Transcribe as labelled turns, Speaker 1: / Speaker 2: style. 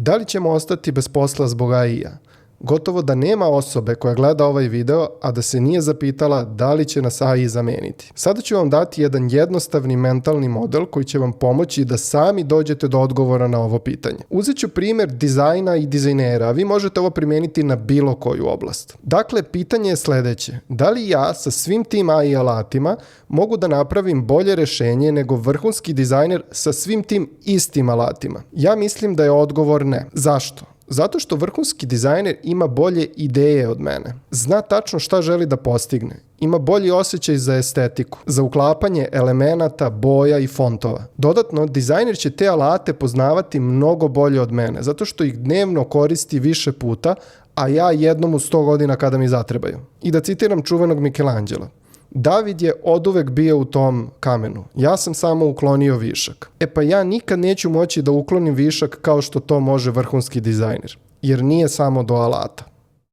Speaker 1: Da li ćemo ostati bez posla zbog AI-a? Gotovo da nema osobe koja gleda ovaj video, a da se nije zapitala da li će nas AI zameniti. Sada ću vam dati jedan jednostavni mentalni model koji će vam pomoći da sami dođete do odgovora na ovo pitanje. Uzet ću primjer dizajna i dizajnera, a vi možete ovo primijeniti na bilo koju oblast. Dakle, pitanje je sledeće. Da li ja sa svim tim AI alatima mogu da napravim bolje rešenje nego vrhunski dizajner sa svim tim istim alatima? Ja mislim da je odgovor ne. Zašto? Zato što vrhunski dizajner ima bolje ideje od mene. Zna tačno šta želi da postigne. Ima bolji osjećaj za estetiku, za uklapanje elemenata, boja i fontova. Dodatno, dizajner će te alate poznavati mnogo bolje od mene, zato što ih dnevno koristi više puta, a ja jednom u 100 godina kada mi zatrebaju. I da citiram čuvenog Michelangela. David je oduvek bio u tom kamenu. Ja sam samo uklonio višak. Pa ja nikad neću moći da uklonim višak kao što to može vrhunski dizajner. Jer nije samo do alata.